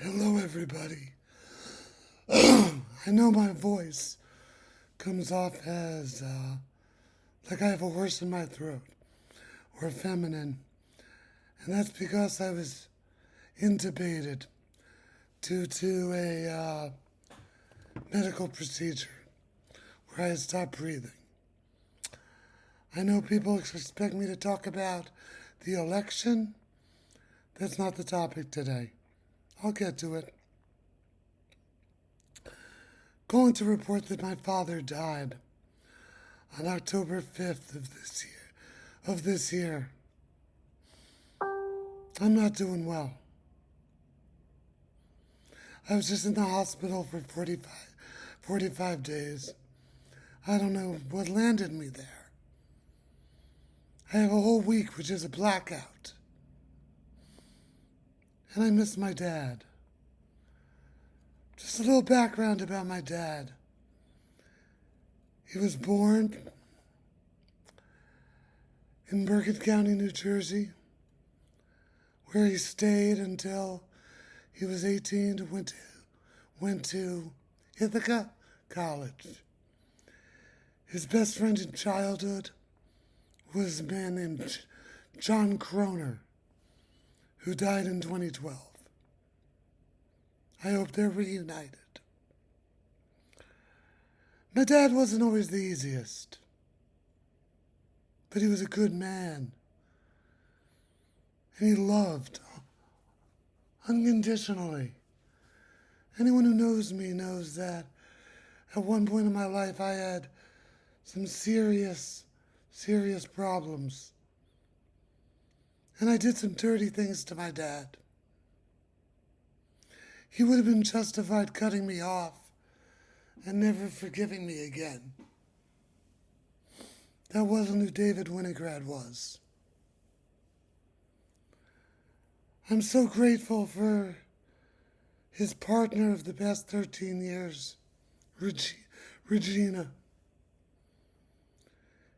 Hello, everybody. I know my voice comes off as like I have a horse in my throat or feminine, and that's because I was intubated due to a medical procedure where I had stopped breathing. I know people expect me to talk about the election. That's not the topic today. I'll get to it. Going to report that my father died on October 5th of this year. I'm not doing well. I was just in the hospital for 45 days. I don't know what landed me there. I have a whole week which is a blackout. And I miss my dad. Just a little background about my dad. He was born in Bergen County, New Jersey, where he stayed until he was 18 and went to Ithaca College. His best friend in childhood was a man named John Croner, who died in 2012. I hope they're reunited. My dad wasn't always the easiest, but he was a good man. And he loved unconditionally. Anyone who knows me knows that at one point in my life I had some serious problems. And I did some dirty things to my dad. He would have been justified cutting me off and never forgiving me again. That wasn't who David Winograd was. I'm so grateful for his partner of the past 13 years, Regina.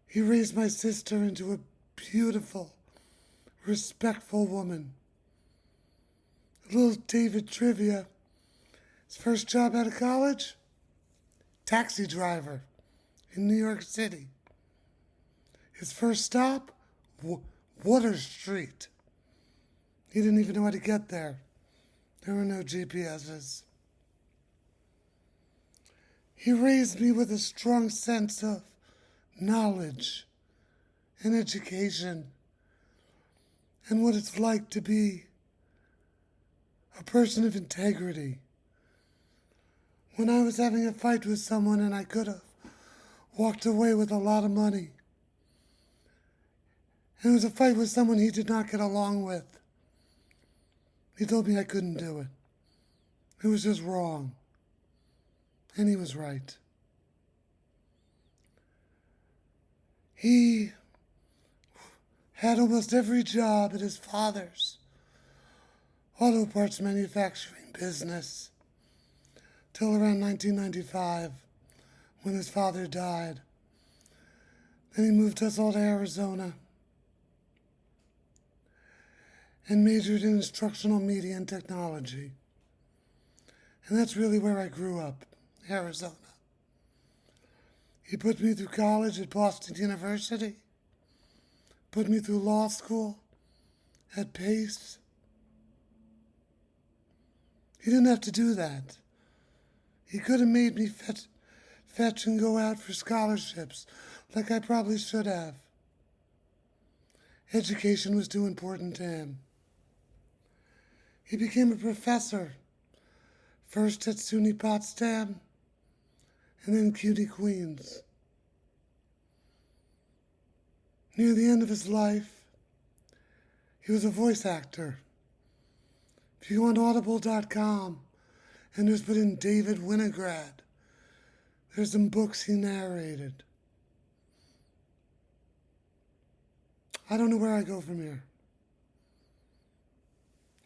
He raised my sister into a beautiful, respectful woman. A little David trivia. His first job out of college? Taxi driver in New York City. His first stop? Water Street. He didn't even know how to get there. There were no GPSs. He raised me with a strong sense of knowledge and education and what it's like to be a person of integrity. When I was having a fight with someone and I could have walked away with a lot of money, and it was a fight with someone he did not get along with, he told me I couldn't do it. It was just wrong. And he was right. He had almost every job at his father's auto parts manufacturing business till around 1995 when his father died. Then he moved us all to Arizona and majored in instructional media and technology. And that's really where I grew up, Arizona. He put me through college at Boston University, put me through law school at Pace. He didn't have to do that. He could have made me fetch and go out for scholarships like I probably should have. Education was too important to him. He became a professor, first at SUNY Potsdam and then CUNY Queens. Near the end of his life, he was a voice actor. If you go on audible.com and just put in David Winograd, there's some books he narrated. I don't know where I go from here.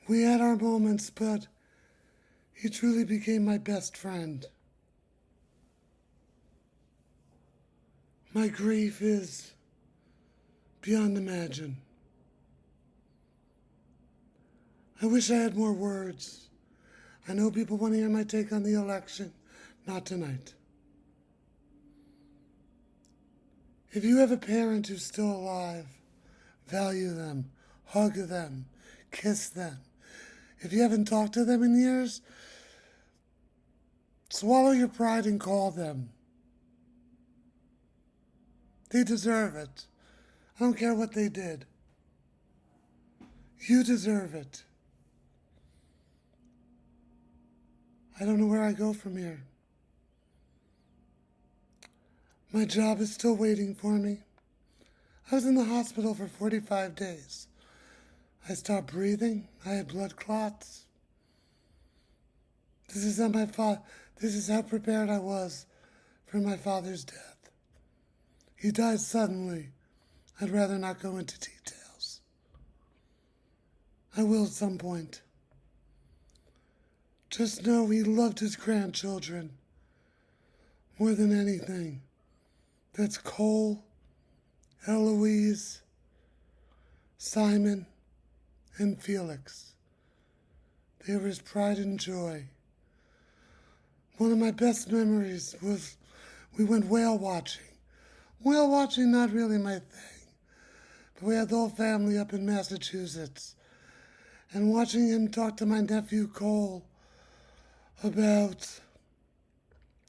We had our moments, but he truly became my best friend. My grief is beyond imagine. I wish I had more words. I know people want to hear my take on the election. Not tonight. If you have a parent who's still alive, value them, hug them, kiss them. If you haven't talked to them in years, swallow your pride and call them. They deserve it. I don't care what they did. You deserve it. I don't know where I go from here. My job is still waiting for me. I was in the hospital for 45 days. I stopped breathing. I had blood clots. This is how prepared I was for my father's death. He died suddenly. I'd rather not go into details. I will at some point. Just know he loved his grandchildren more than anything. That's Cole, Eloise, Simon, and Felix. They were his pride and joy. One of my best memories was we went whale watching. Whale watching, not really my thing, but we had the whole family up in Massachusetts. And watching him talk to my nephew Cole about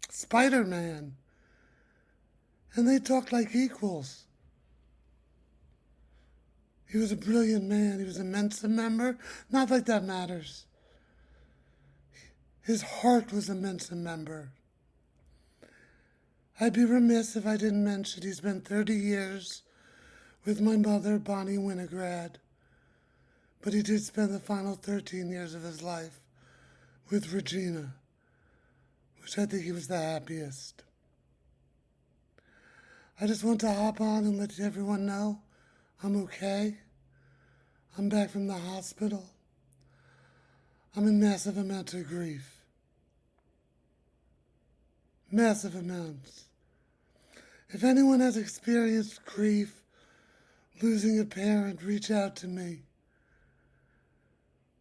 Spider-Man. And they talked like equals. He was a brilliant man. He was a Mensa member. Not like that matters. His heart was a Mensa member. I'd be remiss if I didn't mention he spent 30 years with my mother, Bonnie Winograd. But he did spend the final 13 years of his life with Regina, which I think he was the happiest. I just want to hop on and let everyone know I'm okay. I'm back from the hospital. I'm in massive amounts of grief. Massive amounts. If anyone has experienced grief, losing a parent, reach out to me.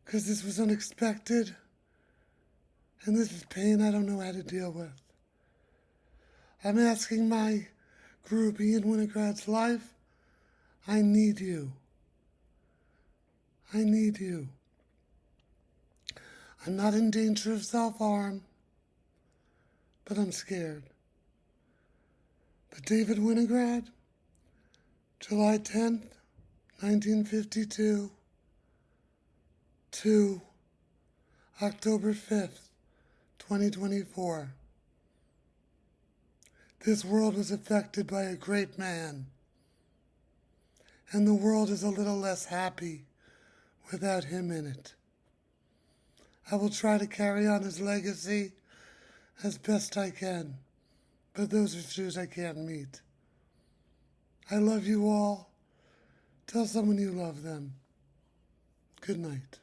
Because this was unexpected, and this is pain I don't know how to deal with. I'm asking my group, Ian Winograd's life, I need you. I need you. I'm not in danger of self-harm, but I'm scared. But David Winograd, July 10th, 1952, to October 5th, 2024. This world was affected by a great man, and the world is a little less happy without him in it. I will try to carry on his legacy as best I can, but those are shoes I can't meet. I love you all. Tell someone you love them. Good night.